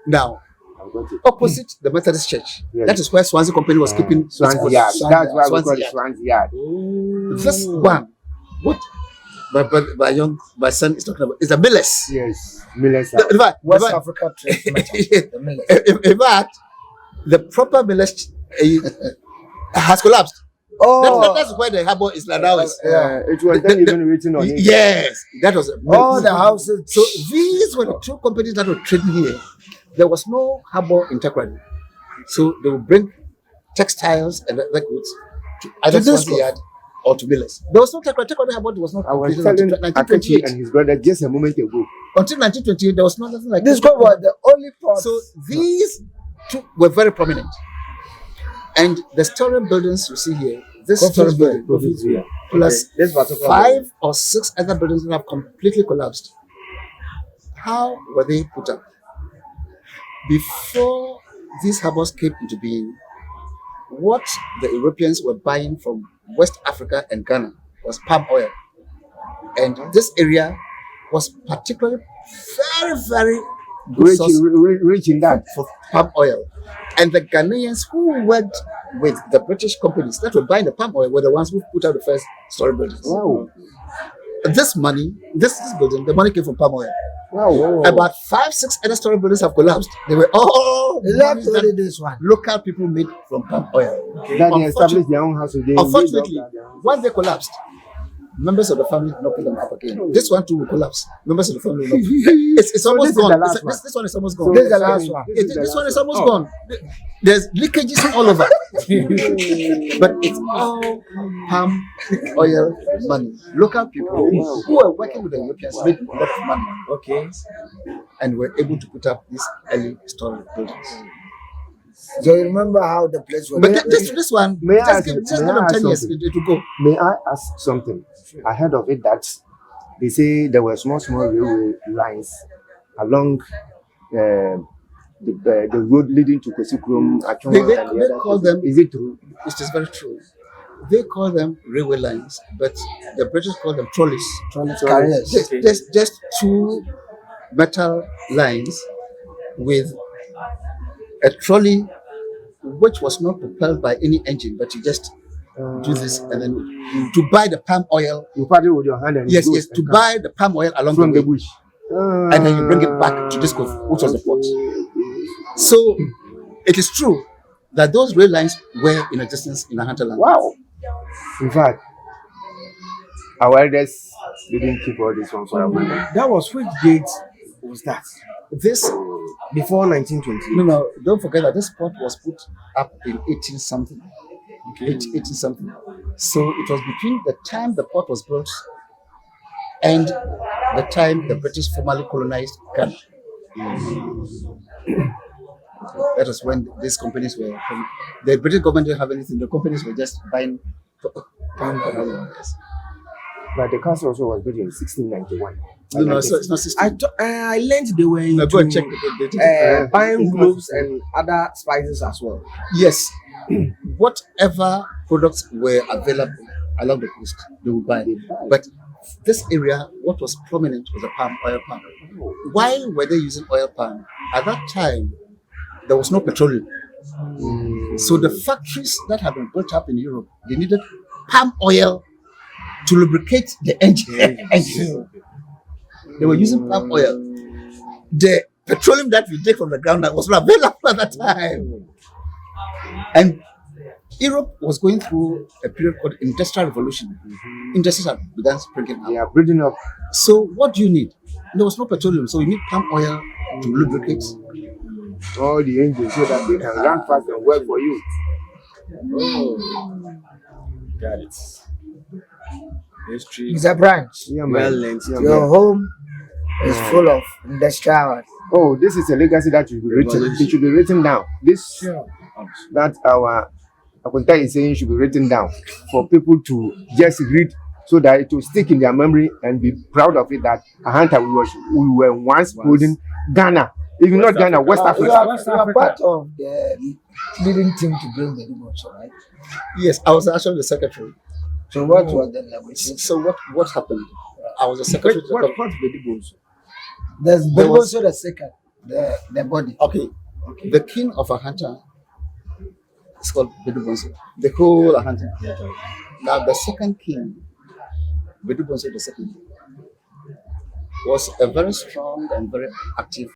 Now, I've got it. opposite the Methodist Church, Yes. that is where Swansea Company was keeping Swansea its- Yard. That's why we Swansea call it Yard. Swansea Yard. This one, what my son is talking about, is the Millers. Yes, Miller's In fact, West in fact- Africa trade metal. The millet. in fact, the proper Millers has collapsed. Oh, That's why the harbour is like now. It was then even written on it. Yes, that was all the houses. So these were the two companies that were trading here. There was no harbour in Takoradi, so they would bring textiles and other goods to either To this Swansea Yard or to Millers. There was no Takoradi. Takoradi harbour was not I was completed telling until Akachi 1928. and his brother just a moment ago. Until 1928, there was nothing like This was the only port. So these two were very prominent. And the story buildings you see here, this story building, plus This particular 5 or 6 other buildings that have completely collapsed. How were they put up? Before these harbors came into being, what the Europeans were buying from West Africa and Ghana was palm oil. And this area was particularly very good rich, source rich in that. for palm oil. And the Ghanaians who worked with the British companies that were buying the palm oil were the ones who put out the first story buildings. Wow. This money, this building, the money came from palm oil. Wow. About 5, 6 other story buildings have collapsed. They were all They left money only that this one. local people made from palm oil. That they established their own house. So they Unfortunately, built up their own- when they collapsed, members of the family did not put them up again. This one too will collapse. Members of the family will not. It's So almost this is gone. the last one. This one is almost So gone. This is the last one. This one is almost gone. There's leakages all over. But it's all palm oil money. Local people who were working with the Europeans made a lot of money. Okay. And were able to put up these early story buildings. So you remember how the place was? But this one, May I just ask- give may I them ask 10 years, something? it will go. May I ask something? I heard of it that they say there were small railway lines along the road leading to Kosikrum, Achong, They and the other call places. them- Is it true? It is very true. They call them railway lines, but the British call them trolleys. Carriers. Just 2 metal lines with a trolley which was not propelled by any engine, but you just do this and then to buy the palm oil. You paddle with your hand and Yes, it goes yes, to and buy the palm oil along from the the way. bush. And then you bring it back to this cove, which was the port. So it is true that those rail lines were in existence in Hunterland. Wow. In fact, our elders didn't keep all this one for a while. That was which date was that? This Before 1920. no, don't forget that this port was put up in 18 something. 18 something. So it was between the time the port was built and the time the British formally colonized Ghana. That was when these companies were. The British government didn't have anything. The companies were just buying palm oil. Yes. But the castle also was built in 1691. No, so it's not 16. I learned they were into No, go and check. buying cloves and other spices as well. Yes, whatever products were available along the coast, they would buy. But this area, what was prominent was the palm oil palm. Why were they using oil palm? At that time, there was no petroleum. So the factories that had been built up in Europe, they needed palm oil to lubricate the engine. They were using palm oil. The petroleum that we take from the ground that was not available at that time. And Europe was going through a period called Industrial Revolution. Industries had begun springing They up. are building up. So what do you need? There was no petroleum, so you need palm oil to lubricate. all the engines so that they can run fast and work for you. Got it. History. Mr. Branch, Yeah, Well man. learned. Yeah, your man. home is full of industrial. Oh, this is a legacy that should be written. It should be written down. This that our Akunta is saying should be written down for people to just read so that it will stick in their memory and be proud of it that Ahanta we were once holding Ghana, even not Ghana, West You Africa. are part of the leading team to bring the remote, right? Yes, I was actually the secretary. So what was the negotiation? So what happened? I was the secretary. What Bedibos? There's There was- also the second. the body. Okay. The king of Ahanta is called Bedu Bonso. The whole Ahanta. Now the second king, Bedu Bonso the second, was a very strong and very active